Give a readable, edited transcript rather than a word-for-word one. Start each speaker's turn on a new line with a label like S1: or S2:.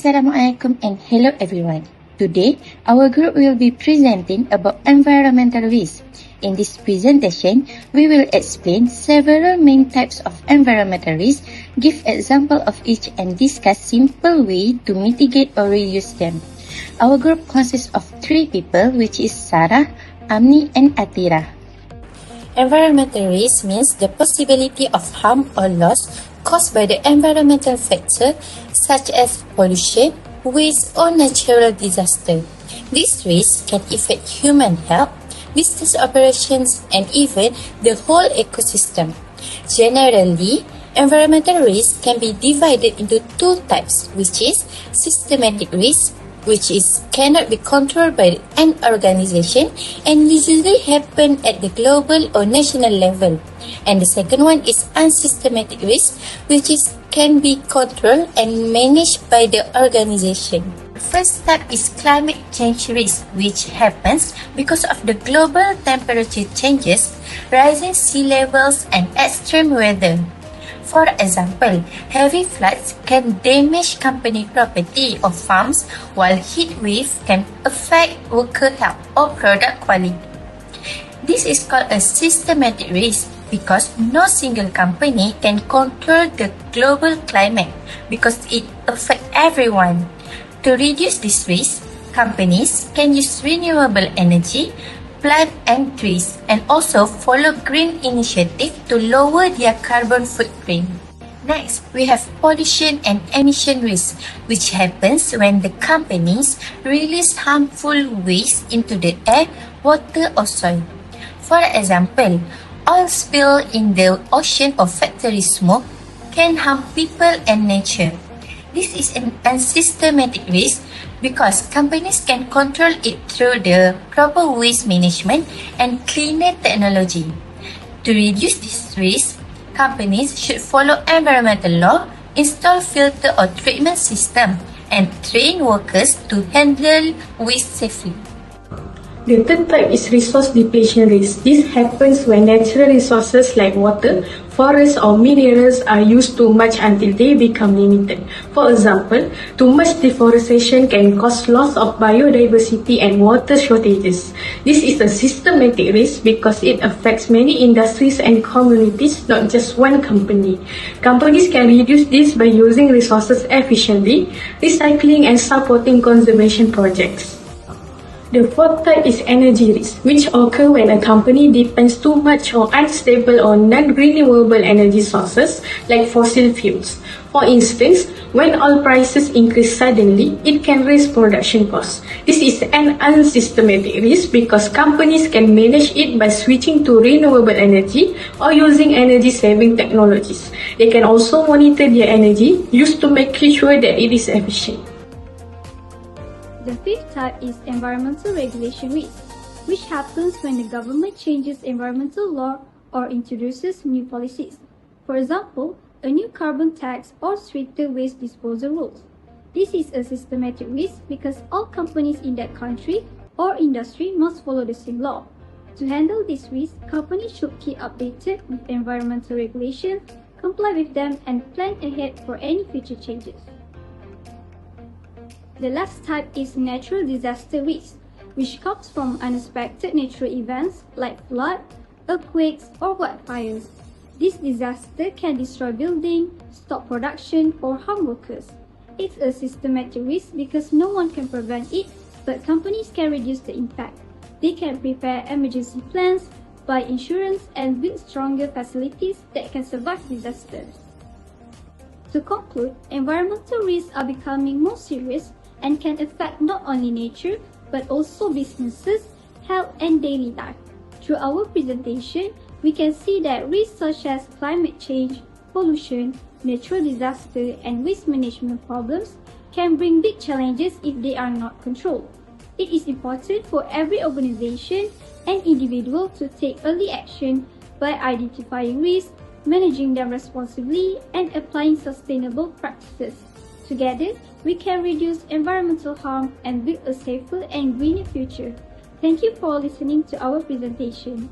S1: Assalamualaikum and hello everyone. Today, our group will be presenting about environmental risk. In this presentation, we will explain several main types of environmental risk, give example of each and discuss simple way to mitigate or reduce them. Our group consists of 3 people, which is Sarah, Amni and Atira.
S2: Environmental risk means the possibility of harm or loss caused by the environmental factor such as pollution, waste or natural disaster. These risks can affect human health, business operations and even the whole ecosystem. Generally, environmental risk can be divided into 2 types, which is systematic risk, which cannot be controlled by an organization and usually happen at the global or national level. And the second one is unsystematic risk, which can be controlled and managed by the organization. First type is climate change risk, which happens because of the global temperature changes, rising sea levels and extreme weather. For example, heavy floods can damage company property or farms, while heat wave can affect worker health or product quality. This is called a systematic risk because no single company can control the global climate because it affects everyone. To reduce this risk, companies can use renewable energy, plant and trees, and also follow green initiative to lower their carbon footprint. Next, we have pollution and emission risk, which happens when the companies release harmful waste into the air, water or soil. For example, oil spill in the ocean or factory smoke can harm people and nature. This is an unsystematic risk because companies can control it through the proper waste management and cleaner technology. To reduce this risk, companies should follow environmental law, install filter or treatment system, and train workers to handle waste safely.
S3: The third type is resource depletion risk. This happens when natural resources like water, forests or minerals are used too much until they become limited. For example, too much deforestation can cause loss of biodiversity and water shortages. This is a systematic risk because it affects many industries and communities, not just one company. Companies can reduce this by using resources efficiently, recycling and supporting conservation projects. The fourth type is energy risk, which occur when a company depends too much on unstable or non-renewable energy sources like fossil fuels. For instance, when oil prices increase suddenly, it can raise production costs. This is an unsystematic risk because companies can manage it by switching to renewable energy or using energy-saving technologies. They can also monitor their energy used to make sure that it is efficient.
S4: The fifth type is environmental regulation risk, which happens when the government changes environmental law or introduces new policies. For example, a new carbon tax or stricter waste disposal rules. This is a systematic risk because all companies in that country or industry must follow the same law. To handle this risk, companies should keep updated with environmental regulations, comply with them, and plan ahead for any future changes. The last type is natural disaster risk, which comes from unexpected natural events like flood, earthquakes, or wildfires. This disaster can destroy buildings, stop production, or harm workers. It's a systematic risk because no one can prevent it, but companies can reduce the impact. They can prepare emergency plans, buy insurance, and build stronger facilities that can survive disasters. To conclude, environmental risks are becoming more serious and can affect not only nature but also businesses, health and daily life. Through our presentation, we can see that risks such as climate change, pollution, natural disaster and waste management problems can bring big challenges if they are not controlled. It is important for every organization and individual to take early action by identifying risks, managing them responsibly and applying sustainable practices. Together, we can reduce environmental harm and build a safer and greener future. Thank you for listening to our presentation.